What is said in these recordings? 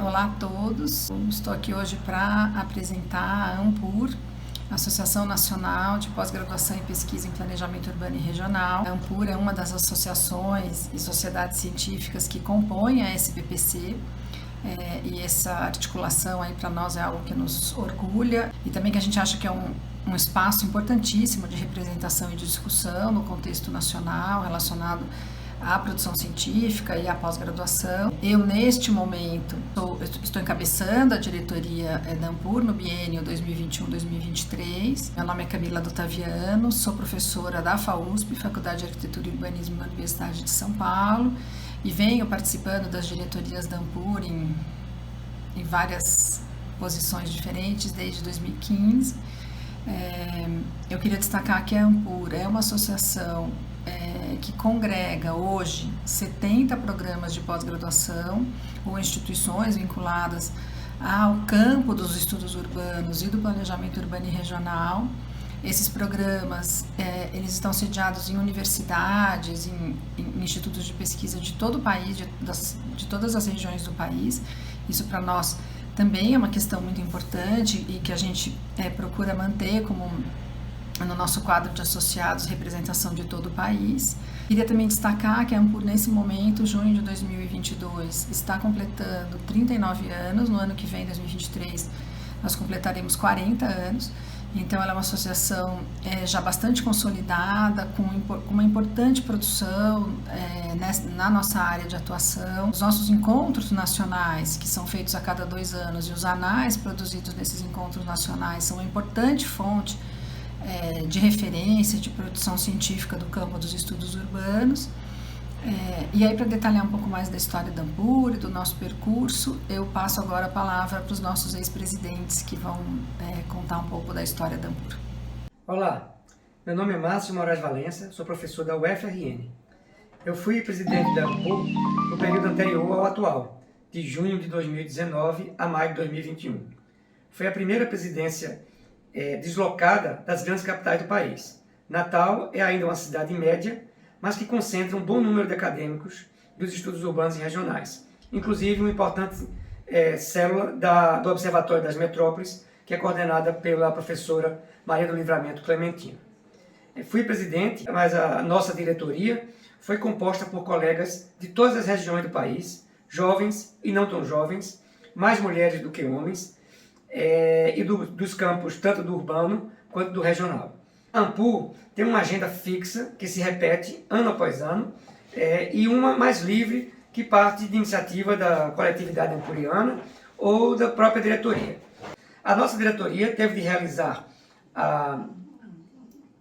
Olá a todos, estou aqui hoje para apresentar a ANPUR, Associação Nacional de Pós-Graduação em Pesquisa em Planejamento Urbano e Regional. A ANPUR é uma das associações e sociedades científicas que compõem a SPPC, e essa articulação aí para nós é algo que nos orgulha e também que a gente acha que é um espaço importantíssimo de representação e de discussão no contexto nacional relacionado à produção científica e à pós-graduação. Eu, neste momento, estou encabeçando a diretoria da ANPUR no biênio 2021-2023. Meu nome é Camila Dotaviano, sou professora da FAUSP, Faculdade de Arquitetura e Urbanismo da Universidade de São Paulo, e venho participando das diretorias da ANPUR em várias posições diferentes desde 2015. Eu queria destacar que a ANPUR é uma associação que congrega hoje 70 programas de pós-graduação ou instituições vinculadas ao campo dos estudos urbanos e do planejamento urbano e regional. Esses programas, eles estão sediados em universidades, em institutos de pesquisa de todo o país, de todas as regiões do país. Isso para nós também é uma questão muito importante e que a gente procura manter como no nosso quadro de associados, representação de todo o país. Queria também destacar que a ANPUR, nesse momento, junho de 2022, está completando 39 anos. No ano que vem, 2023, nós completaremos 40 anos. Então, ela é uma associação já bastante consolidada, com uma importante produção na nossa área de atuação. Os nossos encontros nacionais, que são feitos a cada 2 anos, e os anais produzidos nesses encontros nacionais são uma importante fonte de referência, de produção científica do campo dos estudos urbanos. E aí, para detalhar um pouco mais da história da ANPUR e do nosso percurso, eu passo agora a palavra para os nossos ex-presidentes que vão contar um pouco da história da ANPUR. Olá, meu nome é Márcio Moraes Valença, sou professor da UFRN. Eu fui presidente da ANPUR no período anterior ao atual, de junho de 2019 a maio de 2021. Foi a primeira presidência deslocada das grandes capitais do país. Natal é ainda uma cidade média, mas que concentra um bom número de acadêmicos dos estudos urbanos e regionais, inclusive uma importante célula do Observatório das Metrópoles, que é coordenada pela professora Maria do Livramento Clementina. Fui presidente, mas a nossa diretoria foi composta por colegas de todas as regiões do país, jovens e não tão jovens, mais mulheres do que homens, e dos campos tanto do urbano quanto do regional. A ANPUR tem uma agenda fixa que se repete ano após ano e uma mais livre que parte de iniciativa da coletividade ampuriana ou da própria diretoria. A nossa diretoria teve de realizar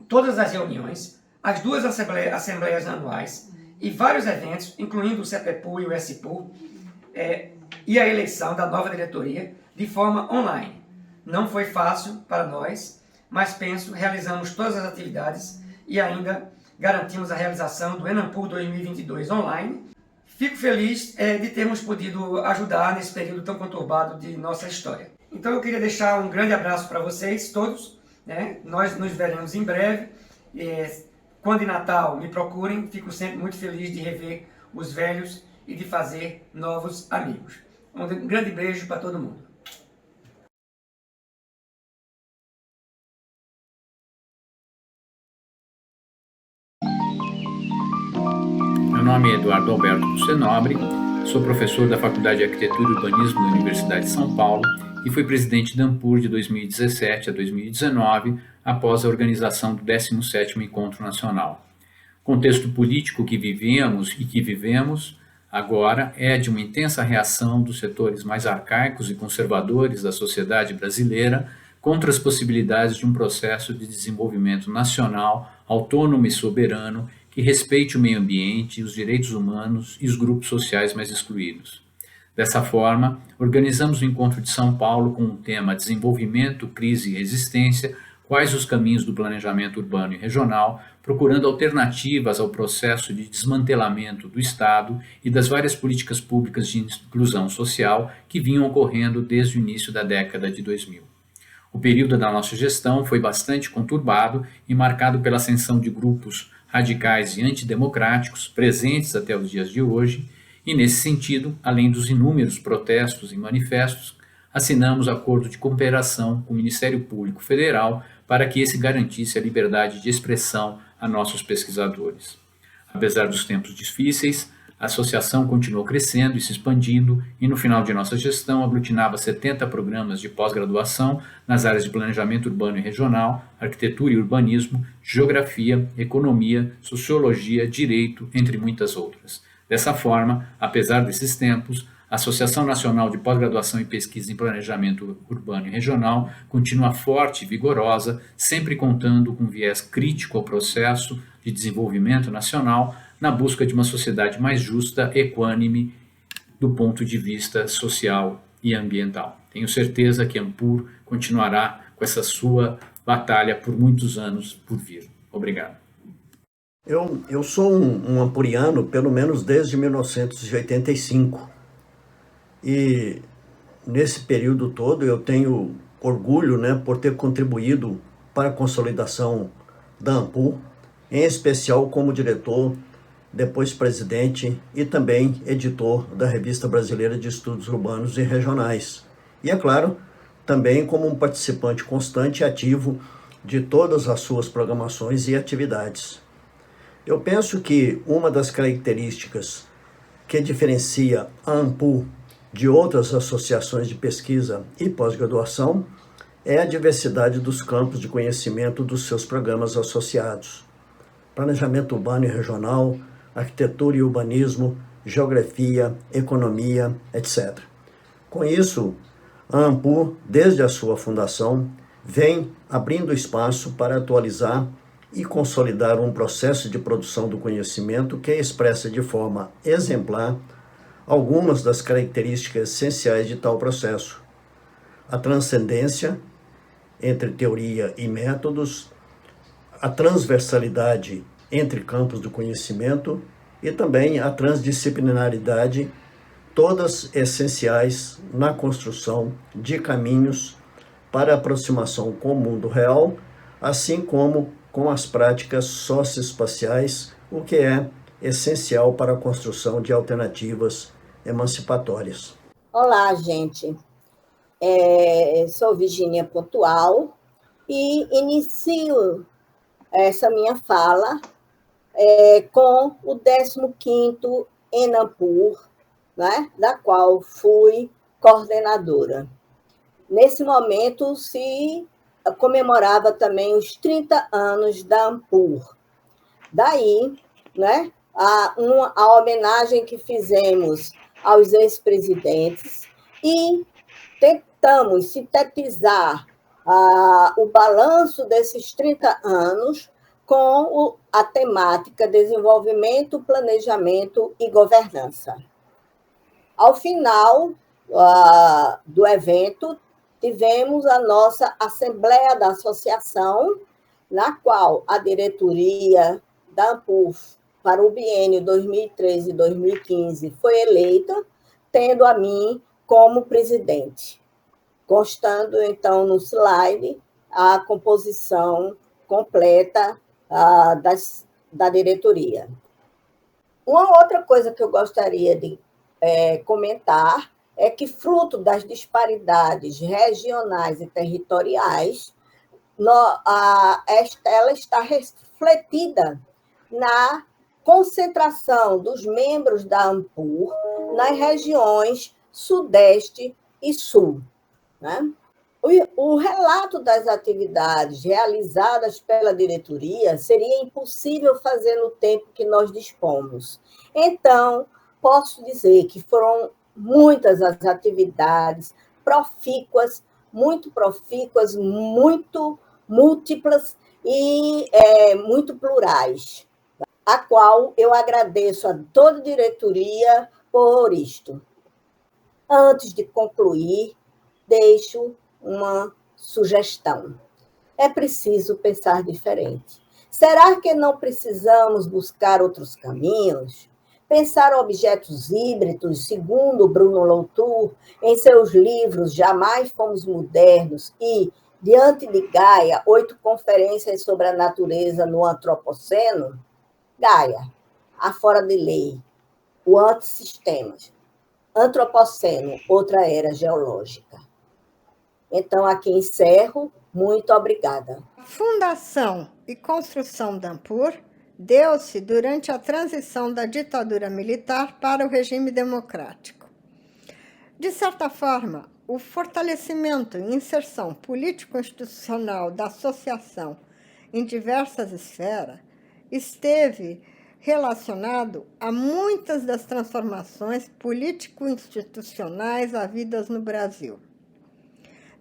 todas as reuniões, as 2 assembleias anuais e vários eventos, incluindo o CEPEPUR e o SPUR, e a eleição da nova diretoria de forma online. Não foi fácil para nós, mas realizamos todas as atividades e ainda garantimos a realização do ENANPUR 2022 online. Fico feliz de termos podido ajudar nesse período tão conturbado de nossa história. Então eu queria deixar um grande abraço para vocês todos, né? Nós nos veremos em breve. Quando em Natal me procurem, fico sempre muito feliz de rever os velhos e de fazer novos amigos. Um grande beijo para todo mundo. Meu nome é Eduardo Alberto Bucenobre, sou professor da Faculdade de Arquitetura e Urbanismo da Universidade de São Paulo e fui presidente da ANPUR de 2017 a 2019, após a organização do 17º Encontro Nacional. O contexto político que vivemos e que vivemos agora é de uma intensa reação dos setores mais arcaicos e conservadores da sociedade brasileira contra as possibilidades de um processo de desenvolvimento nacional, autônomo e soberano, que respeite o meio ambiente, os direitos humanos e os grupos sociais mais excluídos. Dessa forma, organizamos o Encontro de São Paulo com o tema Desenvolvimento, Crise e Resistência, quais os caminhos do planejamento urbano e regional, procurando alternativas ao processo de desmantelamento do Estado e das várias políticas públicas de inclusão social que vinham ocorrendo desde o início da década de 2000. O período da nossa gestão foi bastante conturbado e marcado pela ascensão de grupos radicais e antidemocráticos presentes até os dias de hoje, e nesse sentido, além dos inúmeros protestos e manifestos, assinamos acordo de cooperação com o Ministério Público Federal para que esse garantisse a liberdade de expressão a nossos pesquisadores. Apesar dos tempos difíceis, a associação continuou crescendo e se expandindo e no final de nossa gestão aglutinava 70 programas de pós-graduação nas áreas de planejamento urbano e regional, arquitetura e urbanismo, geografia, economia, sociologia, direito, entre muitas outras. Dessa forma, apesar desses tempos, a Associação Nacional de Pós-Graduação e Pesquisa em Planejamento Urbano e Regional continua forte e vigorosa, sempre contando com um viés crítico ao processo de desenvolvimento nacional, na busca de uma sociedade mais justa, equânime, do ponto de vista social e ambiental. Tenho certeza que a Ampur continuará com essa sua batalha por muitos anos por vir. Obrigado. Eu sou um ampuriano, pelo menos desde 1985. E nesse período todo eu tenho orgulho, por ter contribuído para a consolidação da Ampur, em especial como diretor, depois presidente e também editor da Revista Brasileira de Estudos Urbanos e Regionais. E, é claro, também como um participante constante e ativo de todas as suas programações e atividades. Eu penso que uma das características que diferencia a Ampur de outras associações de pesquisa e pós-graduação é a diversidade dos campos de conhecimento dos seus programas associados. Planejamento urbano e regional, arquitetura e urbanismo, geografia, economia, etc. Com isso, a Ampur, desde a sua fundação, vem abrindo espaço para atualizar e consolidar um processo de produção do conhecimento que expressa de forma exemplar algumas das características essenciais de tal processo. A transcendência entre teoria e métodos, a transversalidade entre campos do conhecimento e também a transdisciplinaridade, todas essenciais na construção de caminhos para a aproximação com o mundo real, assim como com as práticas socioespaciais, o que é essencial para a construção de alternativas emancipatórias. Olá, gente. Sou Virgínia Pontual e inicio essa minha fala com o 15º Enampur, da qual fui coordenadora. Nesse momento se comemorava também os 30 anos da Ampur. Daí, a homenagem que fizemos aos ex-presidentes e tentamos sintetizar o balanço desses 30 anos com a temática desenvolvimento, planejamento e governança. Ao final do evento, tivemos a nossa Assembleia da Associação, na qual a diretoria da Ampur para o biênio 2013 e 2015 foi eleita, tendo a mim como presidente, constando, então, no slide a composição completa da diretoria. Uma outra coisa que eu gostaria de comentar é que, fruto das disparidades regionais e territoriais, ela está refletida na concentração dos membros da Ampur nas regiões Sudeste e Sul. O relato das atividades realizadas pela diretoria seria impossível fazer no tempo que nós dispomos. Então, posso dizer que foram muitas as atividades profícuas, muito múltiplas e muito plurais, a qual eu agradeço a toda a diretoria por isto. Antes de concluir, deixo uma sugestão. É preciso pensar diferente. Será que não precisamos buscar outros caminhos? Pensar objetos híbridos, segundo Bruno Latour, em seus livros Jamais Fomos Modernos e Diante de Gaia, 8 conferências sobre a natureza no Antropoceno, Gaia, a fora de lei, o antisistemas, Antropoceno, outra era geológica. Então, aqui encerro. Muito obrigada. A fundação e construção da Ampur deu-se durante a transição da ditadura militar para o regime democrático. De certa forma, o fortalecimento e inserção político-institucional da associação em diversas esferas esteve relacionado a muitas das transformações político-institucionais havidas no Brasil.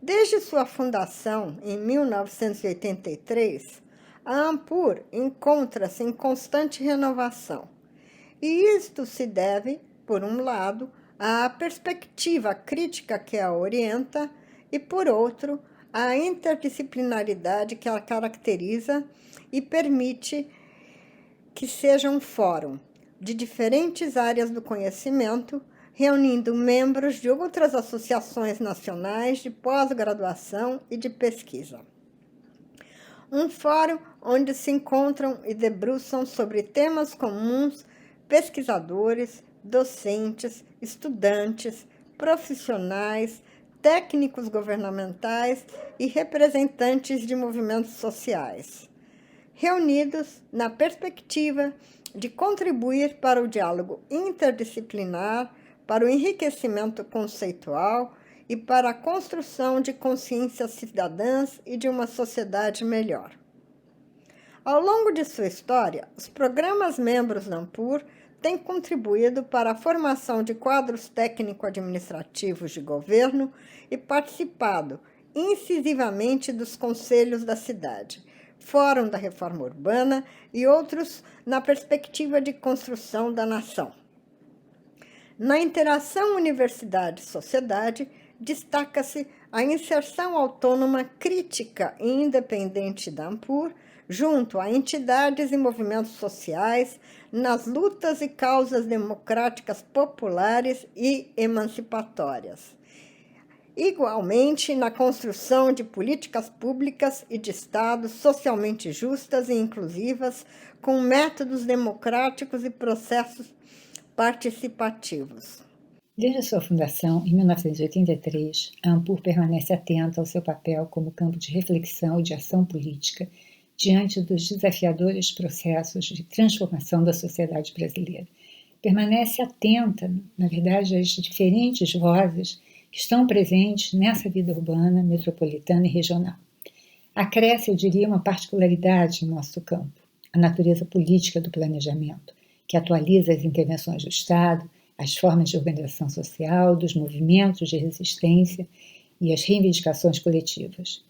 Desde sua fundação, em 1983, a Ampur encontra-se em constante renovação. E isto se deve, por um lado, à perspectiva crítica que a orienta e, por outro, à interdisciplinaridade que a caracteriza e permite que seja um fórum de diferentes áreas do conhecimento, reunindo membros de outras associações nacionais de pós-graduação e de pesquisa. Um fórum onde se encontram e debruçam sobre temas comuns pesquisadores, docentes, estudantes, profissionais, técnicos governamentais e representantes de movimentos sociais, reunidos na perspectiva de contribuir para o diálogo interdisciplinar, para o enriquecimento conceitual e para a construção de consciências cidadãs e de uma sociedade melhor. Ao longo de sua história, os programas membros da Ampur têm contribuído para a formação de quadros técnico-administrativos de governo e participado incisivamente dos conselhos da cidade, Fórum da Reforma Urbana e outros na perspectiva de construção da nação. Na interação universidade-sociedade, destaca-se a inserção autônoma, crítica e independente da Ampur, junto a entidades e movimentos sociais, nas lutas e causas democráticas populares e emancipatórias. Igualmente, na construção de políticas públicas e de Estados socialmente justas e inclusivas, com métodos democráticos e processos participativos. Desde a sua fundação, em 1983, a Ampur permanece atenta ao seu papel como campo de reflexão e de ação política diante dos desafiadores processos de transformação da sociedade brasileira. Permanece atenta, na verdade, às diferentes vozes que estão presentes nessa vida urbana, metropolitana e regional. Acresce, eu diria, uma particularidade no nosso campo, a natureza política do planejamento, que atualiza as intervenções do Estado, as formas de organização social, dos movimentos de resistência e as reivindicações coletivas.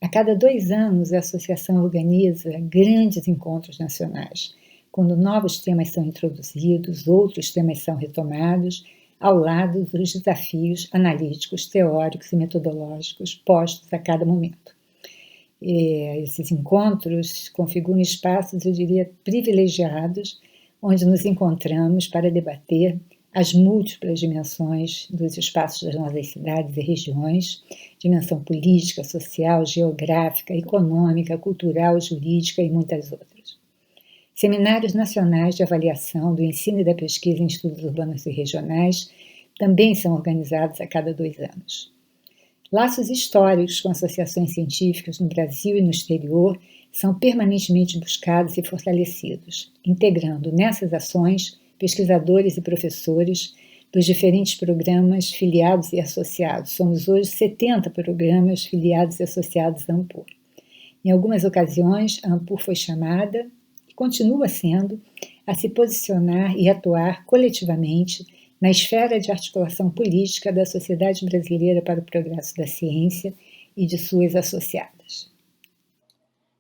A cada 2 anos, a associação organiza grandes encontros nacionais, quando novos temas são introduzidos, outros temas são retomados, ao lado dos desafios analíticos, teóricos e metodológicos postos a cada momento. Esses encontros configuram espaços, eu diria, privilegiados, onde nos encontramos para debater as múltiplas dimensões dos espaços das nossas cidades e regiões, dimensão política, social, geográfica, econômica, cultural, jurídica e muitas outras. Seminários nacionais de avaliação do ensino e da pesquisa em estudos urbanos e regionais também são organizados a cada 2 anos. Laços históricos com associações científicas no Brasil e no exterior são permanentemente buscados e fortalecidos, integrando nessas ações pesquisadores e professores dos diferentes programas filiados e associados. Somos hoje 70 programas filiados e associados à Ampur. Em algumas ocasiões, a Ampur foi chamada, e continua sendo, a se posicionar e atuar coletivamente na esfera de articulação política da sociedade brasileira para o progresso da ciência e de suas associadas.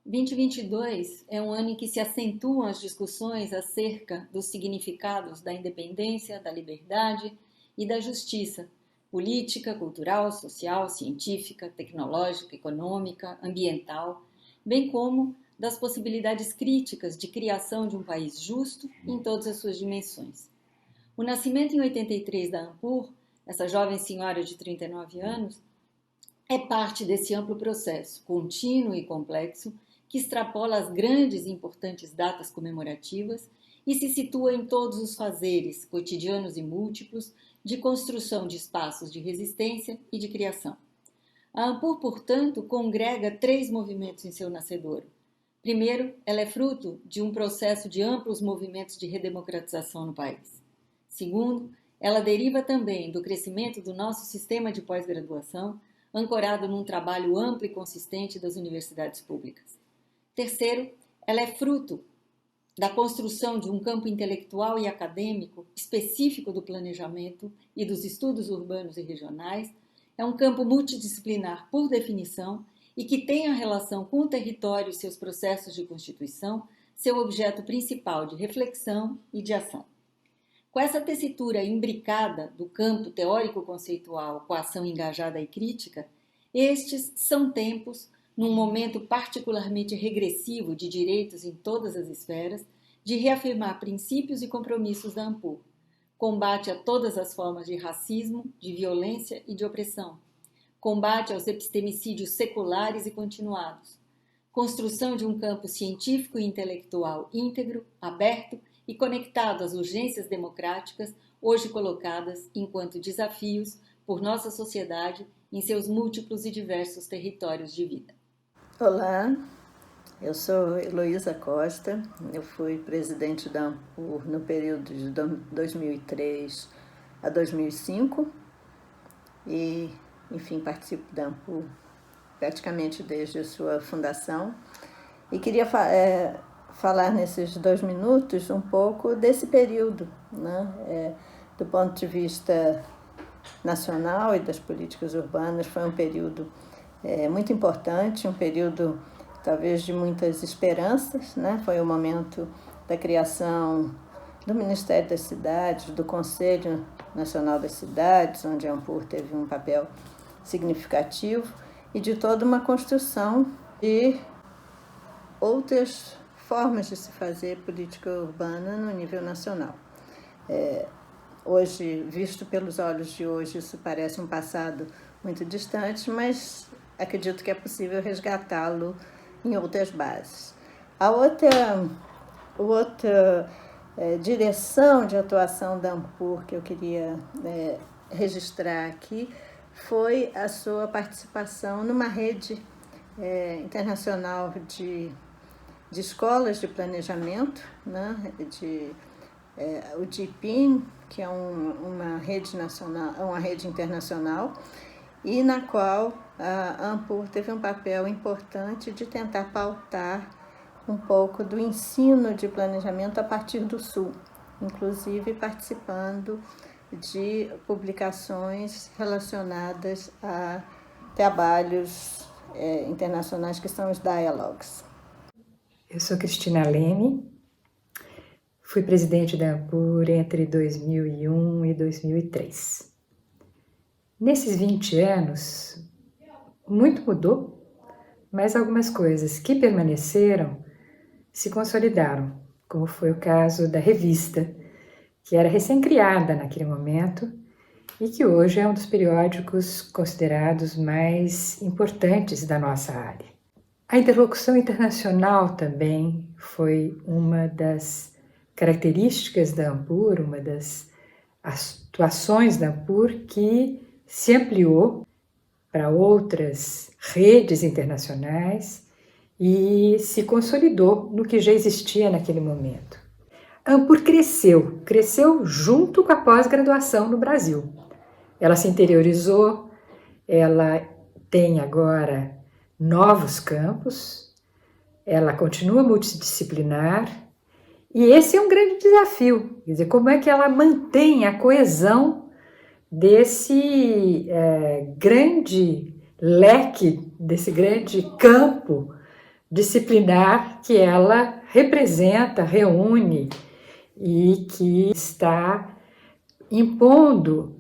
2022 é um ano em que se acentuam as discussões acerca dos significados da independência, da liberdade e da justiça, política, cultural, social, científica, tecnológica, econômica, ambiental, bem como das possibilidades críticas de criação de um país justo em todas as suas dimensões. O nascimento em 83 da Ampur, essa jovem senhora de 39 anos, é parte desse amplo processo, contínuo e complexo, que extrapola as grandes e importantes datas comemorativas e se situa em todos os fazeres, cotidianos e múltiplos, de construção de espaços de resistência e de criação. A Ampur, portanto, congrega 3 movimentos em seu nascedouro. Primeiro, ela é fruto de um processo de amplos movimentos de redemocratização no país. Segundo, ela deriva também do crescimento do nosso sistema de pós-graduação, ancorado num trabalho amplo e consistente das universidades públicas. Terceiro, ela é fruto da construção de um campo intelectual e acadêmico específico do planejamento e dos estudos urbanos e regionais. É um campo multidisciplinar por definição e que tem a relação com o território e seus processos de constituição, seu objeto principal de reflexão e de ação. Com essa tessitura imbricada do campo teórico-conceitual com a ação engajada e crítica, estes são tempos, num momento particularmente regressivo de direitos em todas as esferas, de reafirmar princípios e compromissos da Ampur, combate a todas as formas de racismo, de violência e de opressão, combate aos epistemicídios seculares e continuados, construção de um campo científico e intelectual íntegro, aberto e conectado às urgências democráticas hoje colocadas enquanto desafios por nossa sociedade em seus múltiplos e diversos territórios de vida. Olá, eu sou Heloísa Costa, eu fui presidente da Ampur no período de 2003 a 2005 e, enfim, participo da Ampur praticamente desde a sua fundação e queria falar nesses 2 minutos um pouco desse período, né? Do ponto de vista nacional e das políticas urbanas, foi um período muito importante, um período talvez de muitas esperanças, né? Foi o momento da criação do Ministério das Cidades, do Conselho Nacional das Cidades, onde a Ampur teve um papel significativo, e de toda uma construção de outras formas de se fazer política urbana no nível nacional. Hoje, visto pelos olhos de hoje, isso parece um passado muito distante, mas acredito que é possível resgatá-lo em outras bases. A outra direção de atuação da Ampur que eu queria registrar aqui foi a sua participação numa rede internacional de escolas de planejamento, né? O DIPIN, que é uma rede internacional, e na qual a Ampur teve um papel importante de tentar pautar um pouco do ensino de planejamento a partir do Sul, inclusive participando de publicações relacionadas a trabalhos internacionais que são os dialogues. Eu sou Cristina Leme, fui presidente da Ampur entre 2001 e 2003. Nesses 20 anos, muito mudou, mas algumas coisas que permaneceram se consolidaram, como foi o caso da revista, que era recém-criada naquele momento e que hoje é um dos periódicos considerados mais importantes da nossa área. A interlocução internacional também foi uma das características da Ampur, uma das atuações da Ampur que se ampliou para outras redes internacionais e se consolidou no que já existia naquele momento. A Ampur cresceu junto com a pós-graduação no Brasil. Ela se interiorizou, ela tem agora novos campos, ela continua multidisciplinar e esse é um grande desafio, quer dizer, como é que ela mantém a coesão desse grande leque, desse grande campo disciplinar que ela representa, reúne e que está impondo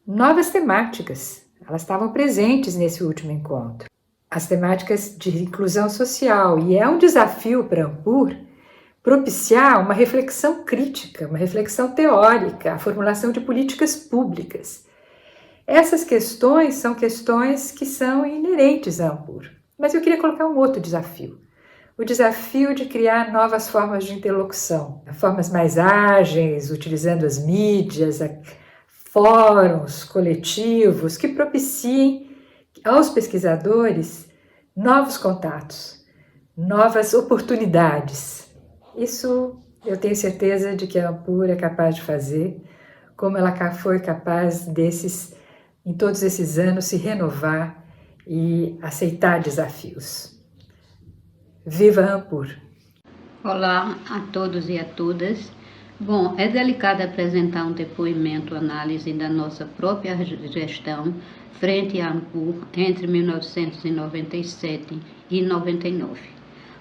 novas temáticas. Elas estavam presentes nesse último encontro. As temáticas de inclusão social, e é um desafio para a Ampur propiciar uma reflexão crítica, uma reflexão teórica, a formulação de políticas públicas. Essas questões são questões que são inerentes à Ampur. Mas eu queria colocar um outro desafio. O desafio de criar novas formas de interlocução, formas mais ágeis, utilizando as mídias, fóruns coletivos que propiciem aos pesquisadores novos contatos, novas oportunidades. Isso eu tenho certeza de que a Ampur é capaz de fazer, como ela foi capaz em todos esses anos, se renovar e aceitar desafios. Viva a Ampur! Olá a todos e a todas. Bom, é delicado apresentar um depoimento, análise da nossa própria gestão frente à Ampur entre 1997 e 99.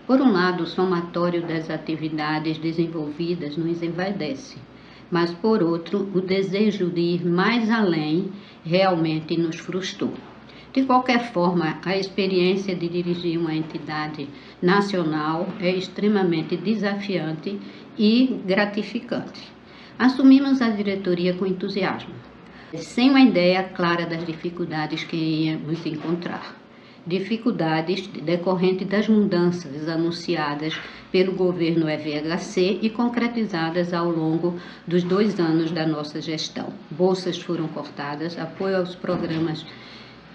Por um lado, o somatório das atividades desenvolvidas nos envaidece, mas por outro, o desejo de ir mais além realmente nos frustrou. De qualquer forma, a experiência de dirigir uma entidade nacional é extremamente desafiante e gratificante. Assumimos a diretoria com entusiasmo, sem uma ideia clara das dificuldades que íamos encontrar. Dificuldades decorrentes das mudanças anunciadas pelo governo FHC e concretizadas ao longo dos 2 anos da nossa gestão. Bolsas foram cortadas, apoio aos programas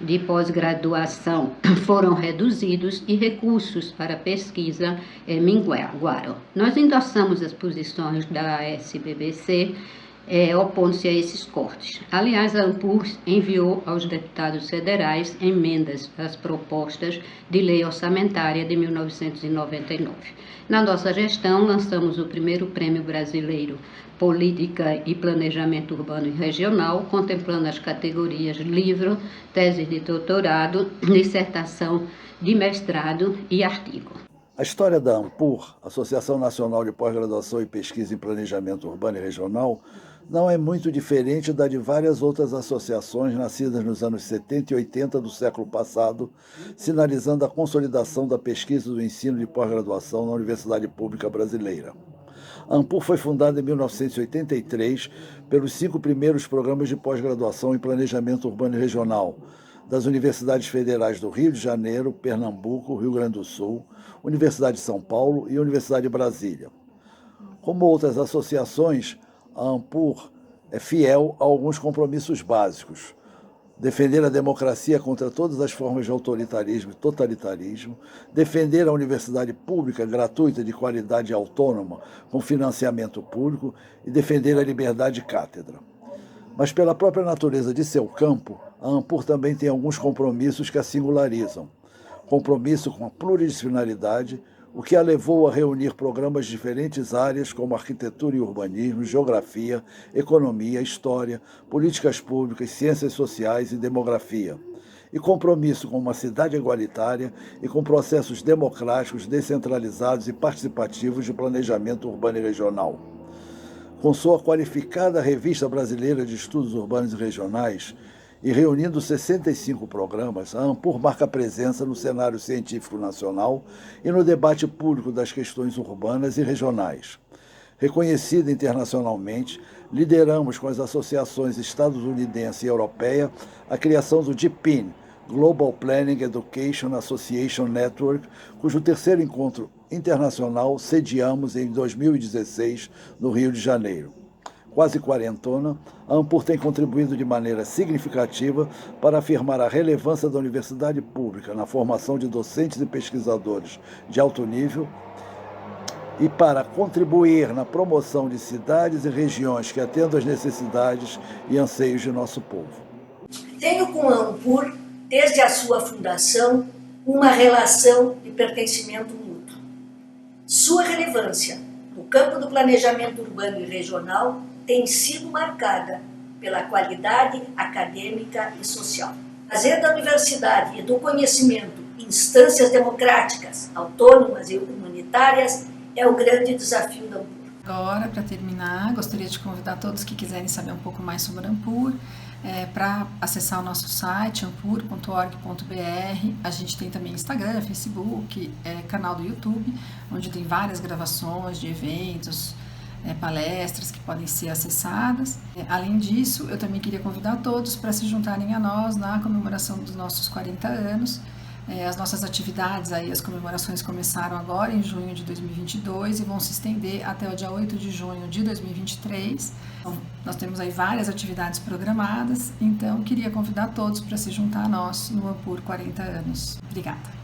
de pós-graduação foram reduzidos e recursos para pesquisa minguaram. Nós endossamos as posições da SBBC, opondo-se a esses cortes. Aliás, a Ampur enviou aos deputados federais emendas às propostas de lei orçamentária de 1999. Na nossa gestão, lançamos o primeiro Prêmio Brasileiro Política e Planejamento Urbano e Regional, contemplando as categorias livro, tese de doutorado, dissertação de mestrado e artigo. A história da Ampur, Associação Nacional de Pós-Graduação e Pesquisa em Planejamento Urbano e Regional, não é muito diferente da de várias outras associações nascidas nos anos 70 e 80 do século passado, sinalizando a consolidação da pesquisa e do ensino de pós-graduação na Universidade Pública Brasileira. A Ampur foi fundada em 1983 pelos 5 primeiros programas de pós-graduação em Planejamento Urbano e Regional, das Universidades Federais do Rio de Janeiro, Pernambuco, Rio Grande do Sul, Universidade de São Paulo e Universidade de Brasília. Como outras associações, a Ampur é fiel a alguns compromissos básicos: defender a democracia contra todas as formas de autoritarismo e totalitarismo, defender a universidade pública gratuita de qualidade e autônoma com financiamento público e defender a liberdade de cátedra. Mas pela própria natureza de seu campo, a Ampur também tem alguns compromissos que a singularizam. Compromisso com a pluridisciplinaridade, o que a levou a reunir programas de diferentes áreas como arquitetura e urbanismo, geografia, economia, história, políticas públicas, ciências sociais e demografia. E compromisso com uma cidade igualitária e com processos democráticos, descentralizados e participativos de planejamento urbano e regional. Com sua qualificada Revista Brasileira de Estudos Urbanos e Regionais, e reunindo 65 programas, a Ampur marca presença no cenário científico nacional e no debate público das questões urbanas e regionais. Reconhecida internacionalmente, lideramos com as associações estadunidense e europeia a criação do GPIN, Global Planning Education Association Network, cujo 3º encontro internacional sediamos em 2016 no Rio de Janeiro. Quase quarentona, a Ampur tem contribuído de maneira significativa para afirmar a relevância da universidade pública na formação de docentes e pesquisadores de alto nível e para contribuir na promoção de cidades e regiões que atendam às necessidades e anseios de nosso povo. Tenho com a Ampur, desde a sua fundação, uma relação de pertencimento mútuo. Sua relevância no campo do planejamento urbano e regional tem sido marcada pela qualidade acadêmica e social. Fazer da universidade e do conhecimento instâncias democráticas, autônomas e humanitárias é o grande desafio da Ampur. Agora, para terminar, gostaria de convidar todos que quiserem saber um pouco mais sobre a Ampur para acessar o nosso site ampur.org.br. A gente tem também Instagram, Facebook, canal do YouTube, onde tem várias gravações de eventos, palestras que podem ser acessadas. Além disso, eu também queria convidar todos para se juntarem a nós na comemoração dos nossos 40 anos. As nossas atividades, as comemorações começaram agora em junho de 2022 e vão se estender até o dia 8 de junho de 2023. Então, nós temos aí várias atividades programadas, então queria convidar todos para se juntar a nós no Ampur 40 anos. Obrigada.